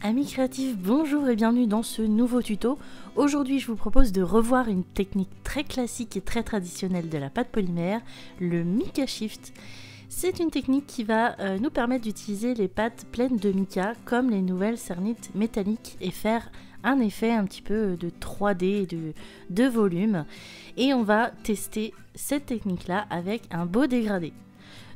Amis créatifs, bonjour et bienvenue dans ce nouveau tuto. Aujourd'hui, je vous propose de revoir une technique très classique et très traditionnelle de la pâte polymère, le mica shift. C'est une technique qui va nous permettre d'utiliser les pâtes pleines de mica comme les nouvelles cernites métalliques et faire un effet un petit peu de 3D, de volume. Et on va tester cette technique-là avec un beau dégradé.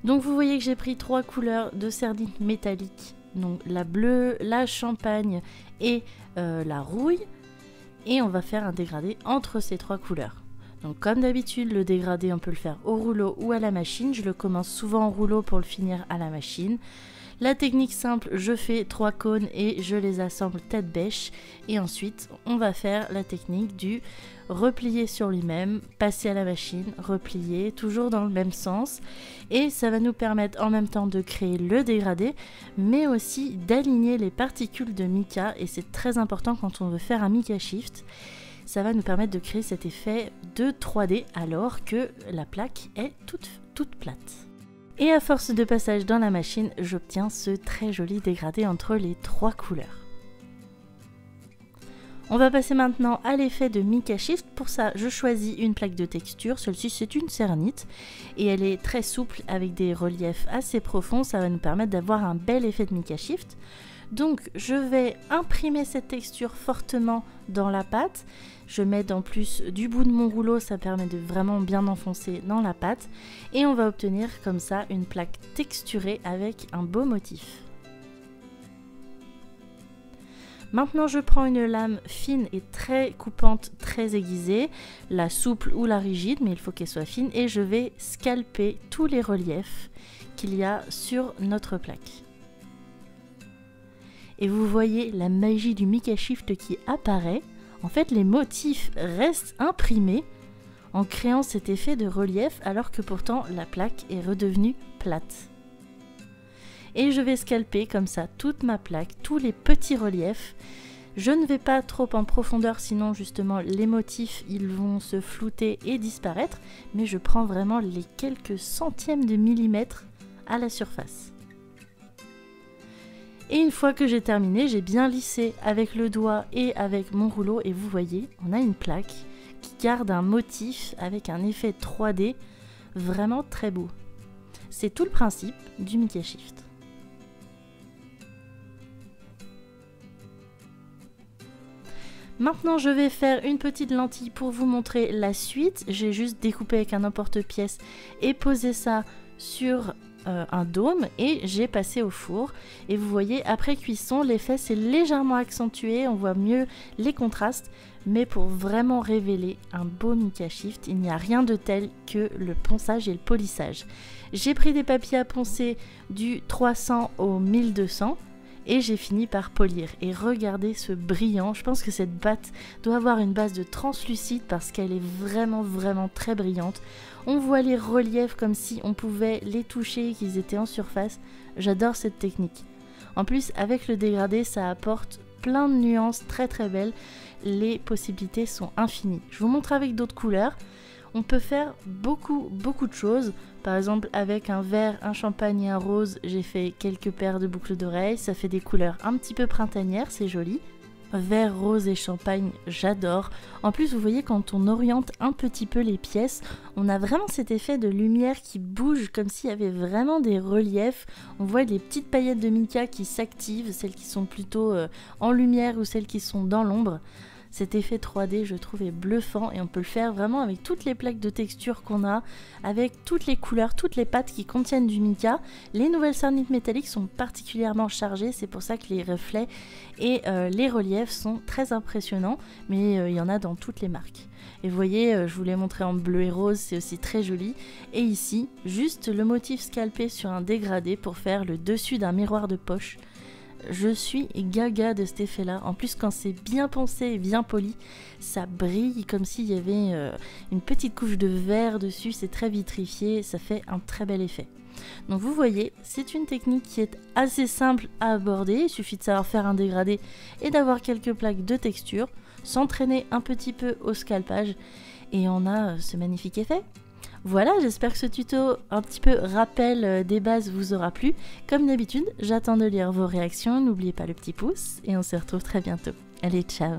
Donc vous voyez que j'ai pris 3 couleurs de cernites métalliques. Donc la bleue, la champagne et la rouille, et on va faire un dégradé entre ces 3 couleurs. Donc comme d'habitude, le dégradé on peut le faire au rouleau ou à la machine. Je le commence souvent au rouleau pour le finir à la machine. La technique simple, je fais 3 cônes et je les assemble tête bêche, et ensuite on va faire la technique du replier sur lui-même, passer à la machine, replier, toujours dans le même sens, et ça va nous permettre en même temps de créer le dégradé, mais aussi d'aligner les particules de mica, et c'est très important quand on veut faire un mica shift. Ça va nous permettre de créer cet effet de 3D alors que la plaque est toute plate. Et à force de passage dans la machine, j'obtiens ce très joli dégradé entre les 3 couleurs. On va passer maintenant à l'effet de mica shift. Pour ça, je choisis une plaque de texture. Celle-ci, c'est une cernite et elle est très souple avec des reliefs assez profonds. Ça va nous permettre d'avoir un bel effet de mica shift. Donc, je vais imprimer cette texture fortement dans la pâte. Je mets en plus du bout de mon rouleau, ça permet de vraiment bien enfoncer dans la pâte. Et on va obtenir comme ça une plaque texturée avec un beau motif. Maintenant, je prends une lame fine et très coupante, très aiguisée, la souple ou la rigide, mais il faut qu'elle soit fine. Et je vais scalper tous les reliefs qu'il y a sur notre plaque. Et vous voyez la magie du mica shift qui apparaît. En fait, les motifs restent imprimés en créant cet effet de relief alors que pourtant la plaque est redevenue plate. Et je vais scalper comme ça toute ma plaque, tous les petits reliefs. Je ne vais pas trop en profondeur, sinon justement les motifs ils vont se flouter et disparaître, mais je prends vraiment les quelques centièmes de millimètres à la surface. Et une fois que j'ai terminé, j'ai bien lissé avec le doigt et avec mon rouleau, et vous voyez, on a une plaque qui garde un motif avec un effet 3D vraiment très beau. C'est tout le principe du mica shift. Maintenant, je vais faire une petite lentille pour vous montrer la suite. J'ai juste découpé avec un emporte-pièce et posé ça sur un dôme et j'ai passé au four. Et vous voyez, après cuisson, l'effet s'est légèrement accentué. On voit mieux les contrastes. Mais pour vraiment révéler un beau mica shift, il n'y a rien de tel que le ponçage et le polissage. J'ai pris des papiers à poncer du 300 au 1200. Et j'ai fini par polir. Et regardez ce brillant. Je pense que cette pâte doit avoir une base de translucide parce qu'elle est vraiment très brillante. On voit les reliefs comme si on pouvait les toucher et qu'ils étaient en surface. J'adore cette technique. En plus, avec le dégradé, ça apporte plein de nuances très belles. Les possibilités sont infinies. Je vous montre avec d'autres couleurs. On peut faire beaucoup de choses. Par exemple, avec un vert, un champagne et un rose, j'ai fait quelques paires de boucles d'oreilles. Ça fait des couleurs un petit peu printanières, c'est joli. Vert, rose et champagne, j'adore. En plus, vous voyez, quand on oriente un petit peu les pièces, on a vraiment cet effet de lumière qui bouge, comme s'il y avait vraiment des reliefs. On voit les petites paillettes de mica qui s'activent, celles qui sont plutôt en lumière ou celles qui sont dans l'ombre. Cet effet 3D, je trouve, est bluffant et on peut le faire vraiment avec toutes les plaques de texture qu'on a, avec toutes les couleurs, toutes les pâtes qui contiennent du mica. Les nouvelles cernites métalliques sont particulièrement chargées, c'est pour ça que les reflets et les reliefs sont très impressionnants, mais il y en a dans toutes les marques. Et vous voyez, je vous l'ai montré en bleu et rose, c'est aussi très joli. Et ici, juste le motif scalpé sur un dégradé pour faire le dessus d'un miroir de poche. Je suis gaga de cet effet là. En plus, quand c'est bien poncé et bien poli, ça brille comme s'il y avait une petite couche de verre dessus. C'est très vitrifié, ça fait un très bel effet. Donc vous voyez, c'est une technique qui est assez simple à aborder. Il suffit de savoir faire un dégradé et d'avoir quelques plaques de texture, s'entraîner un petit peu au scalpage et on a ce magnifique effet. Voilà, j'espère que ce tuto un petit peu rappel des bases vous aura plu. Comme d'habitude, j'attends de lire vos réactions, n'oubliez pas le petit pouce et on se retrouve très bientôt. Allez, ciao!